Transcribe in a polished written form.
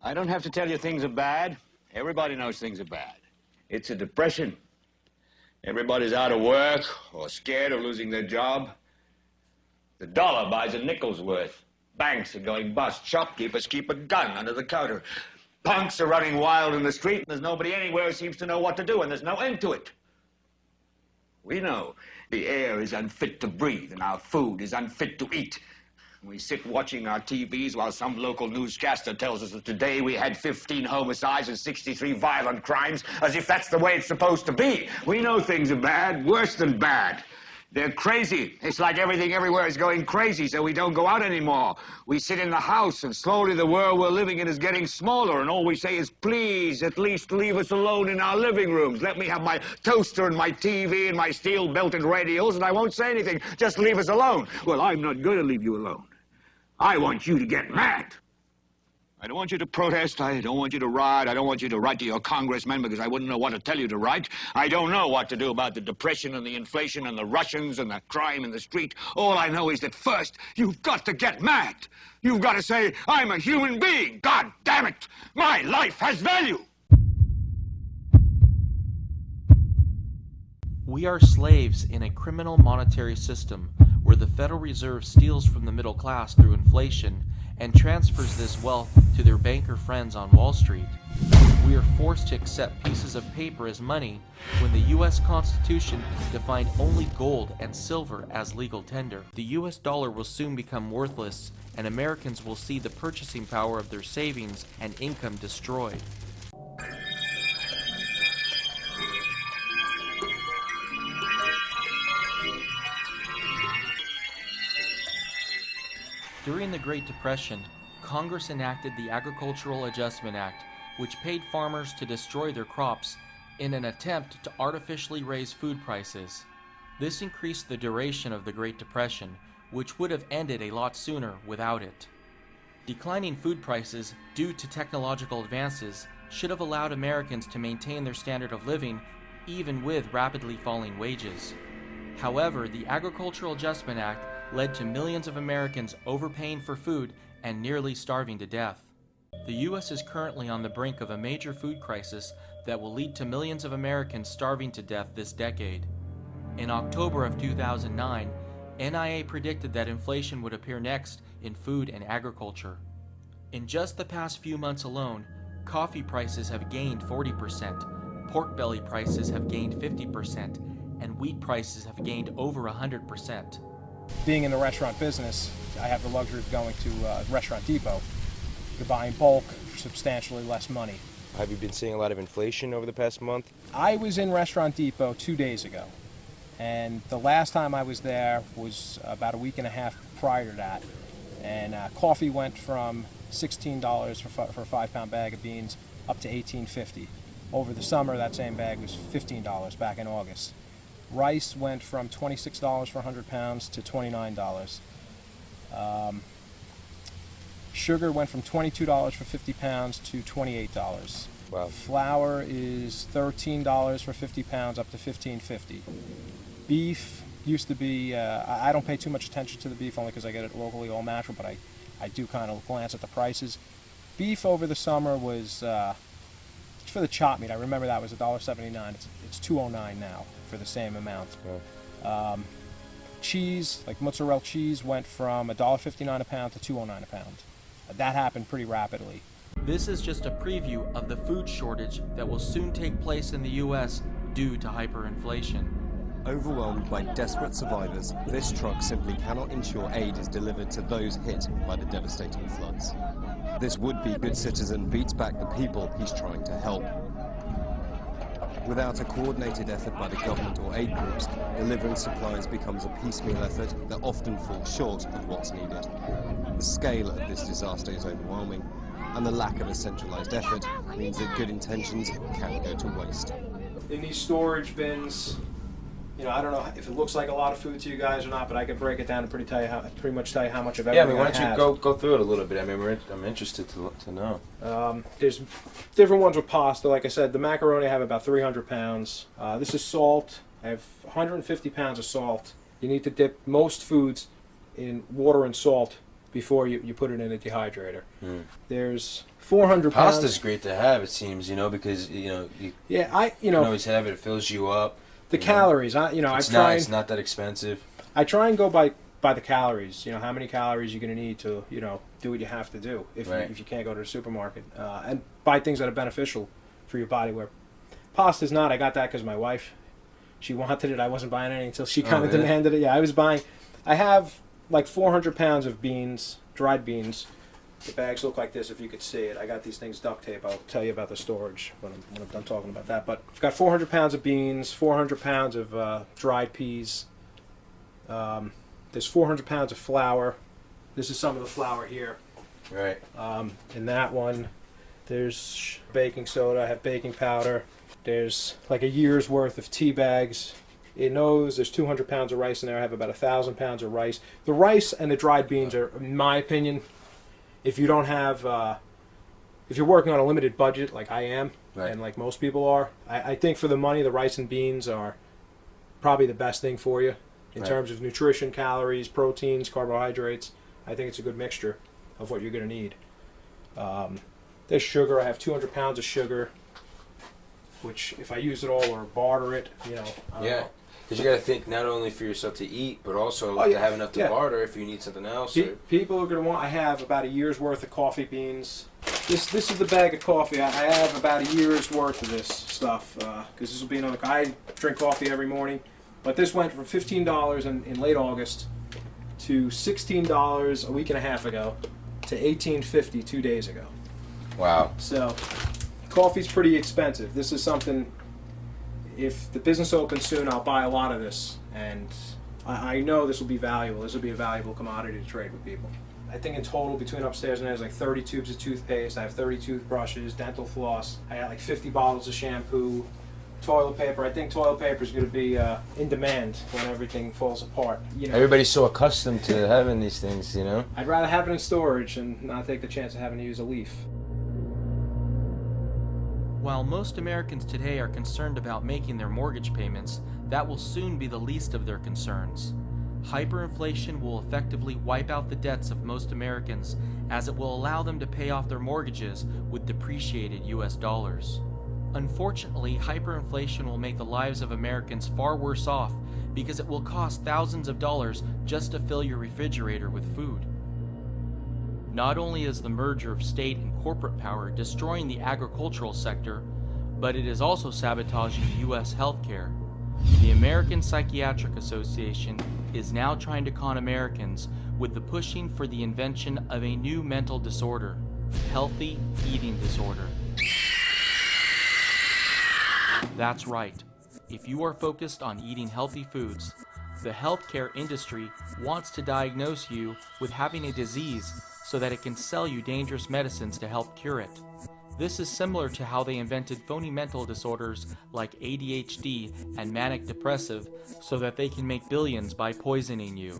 I don't have to tell you things are bad. Everybody knows things are bad. It's a depression. Everybody's out of work or scared of losing their job. The dollar buys a nickel's worth. Banks are going bust. Shopkeepers keep a gun under the counter. Punks are running wild in the street, and there's nobody anywhere who seems to know what to do, and there's no end to it. We know the air is unfit to breathe, and our food is unfit to eat. We sit watching our TVs while some local newscaster tells us that today we had 15 homicides and 63 violent crimes, as if that's the way it's supposed to be. We know things are bad, worse than bad. They're crazy. It's like everything everywhere is going crazy, so we don't go out anymore. We sit in the house, and slowly the world we're living in is getting smaller, and all we say is, please, at least leave us alone in our living rooms. Let me have my toaster and my TV and my steel-belted radios, and I won't say anything. Just leave us alone. Well, I'm not going to leave you alone. I want you to get mad. I don't want you to protest. I don't want you to riot. I don't want you to write to your congressmen because I wouldn't know what to tell you to write. I don't know what to do about the depression and the inflation and the Russians and the crime in the street. All I know is that first, you've got to get mad. You've got to say, I'm a human being. God damn it. My life has value. We are slaves in a criminal monetary system where the Federal Reserve steals from the middle class through inflation and transfers this wealth to their banker friends on Wall Street. We are forced to accept pieces of paper as money when the U.S. Constitution defined only gold and silver as legal tender. The U.S. dollar will soon become worthless, and Americans will see the purchasing power of their savings and income destroyed. During the Great Depression, Congress enacted the Agricultural Adjustment Act, which paid farmers to destroy their crops in an attempt to artificially raise food prices. This increased the duration of the Great Depression, which would have ended a lot sooner without it. Declining food prices due to technological advances should have allowed Americans to maintain their standard of living even with rapidly falling wages. However, the Agricultural Adjustment Act led to millions of Americans overpaying for food and nearly starving to death. The U.S. is currently on the brink of a major food crisis that will lead to millions of Americans starving to death this decade. In October of 2009, NIA predicted that inflation would appear next in food and agriculture. In just the past few months alone, coffee prices have gained 40%, pork belly prices have gained 50%, and wheat prices have gained over 100%. Being in the restaurant business, I have the luxury of going to Restaurant Depot. You're buying bulk for substantially less money. Have you been seeing a lot of inflation over the past month? I was in Restaurant Depot 2 days ago, and the last time I was there was about a week and a half prior to that. And coffee went from $16 for a 5-pound bag of beans up to $18.50. Over the summer, that same bag was $15 back in August. Rice went from $26 for 100 pounds to $29. Sugar went from $22 for 50 pounds to $28. Wow. Flour is $13 for 50 pounds up to $15.50. Beef used to be, I don't pay too much attention to the beef only because I get it locally all natural, but I do kind of glance at the prices. Beef over the summer was, for the chop meat, I remember that was $1.79. It's $2.09 now for the same amount. Yeah. Cheese, like mozzarella cheese, went from $1.59 a pound to $2.09 a pound. That happened pretty rapidly. This is just a preview of the food shortage that will soon take place in the U.S. due to hyperinflation. Overwhelmed by desperate survivors, this truck simply cannot ensure aid is delivered to those hit by the devastating floods. This would-be good citizen beats back the people he's trying to help. Without a coordinated effort by the government or aid groups, delivering supplies becomes a piecemeal effort that often falls short of what's needed. The scale of this disaster is overwhelming, and the lack of a centralized effort means that good intentions can go to waste. In these storage bins, you know, I don't know if it looks like a lot of food to you guys or not, but I can break it down and pretty much tell you how much of everything Yeah, I mean, why don't I you have. go through it a little bit? I mean, I'm interested to know. There's different ones with pasta. Like I said, the macaroni I have about 300 pounds. This is salt. I have 150 pounds of salt. You need to dip most foods in water and salt before you put it in a dehydrator. There's 400 pounds. Pasta's great to have, it seems, because you Yeah, can always have it. It fills you up. The calories, It's not that expensive. I try and go by the calories. How many calories you're going to need to do what you have to do if you can't go to the supermarket, and buy things that are beneficial for your body. Where pasta's not. I got that because my wife, she wanted it. I wasn't buying any until she kind of demanded it. Yeah, I was buying. I have like 400 pounds of beans, dried beans. The bags look like this if you could see it. I got these things duct tape. I'll tell you about the storage when I'm done talking about that. But I've got 400 pounds of beans, 400 pounds of dried peas. There's 400 pounds of flour. This is some of the flour here. Right. In that one, there's baking soda. I have baking powder. There's like a year's worth of tea bags. In those, there's 200 pounds of rice in there. I have about 1,000 pounds of rice. The rice and the dried beans are, in my opinion, if you don't have, if you're working on a limited budget like I am, and like most people are, I think for the money, the rice and beans are probably the best thing for you in terms of nutrition, calories, proteins, carbohydrates. I think it's a good mixture of what you're going to need. There's sugar. I have 200 pounds of sugar, which if I use it all or barter it, Yeah. Because you got to think not only for yourself to eat, but also to have enough to barter if you need something else. People are going to want. I have about a year's worth of coffee beans. This is the bag of coffee. I have about a year's worth of this stuff because this will be another. I drink coffee every morning, but this went from $15 in late August to $16 a week and a half ago to $18.50 2 days ago. Wow. So coffee's pretty expensive. This is something. If the business opens soon, I'll buy a lot of this, and I know this will be valuable. This will be a valuable commodity to trade with people. I think in total, between upstairs and there's like 30 tubes of toothpaste. I have 30 toothbrushes, dental floss. I got like 50 bottles of shampoo, toilet paper. I think toilet paper is going to be in demand when everything falls apart. Everybody's so accustomed to having these things, I'd rather have it in storage and not take the chance of having to use a leaf. While most Americans today are concerned about making their mortgage payments, that will soon be the least of their concerns. Hyperinflation will effectively wipe out the debts of most Americans, as it will allow them to pay off their mortgages with depreciated US dollars. Unfortunately, hyperinflation will make the lives of Americans far worse off because it will cost thousands of dollars just to fill your refrigerator with food. Not only is the merger of state and corporate power destroying the agricultural sector, but it is also sabotaging U.S. healthcare. The American Psychiatric Association is now trying to con Americans with the pushing for the invention of a new mental disorder, healthy eating disorder. That's right. If you are focused on eating healthy foods, the healthcare industry wants to diagnose you with having a disease so that it can sell you dangerous medicines to help cure it. This is similar to how they invented phony mental disorders like ADHD and manic depressive so that they can make billions by poisoning you.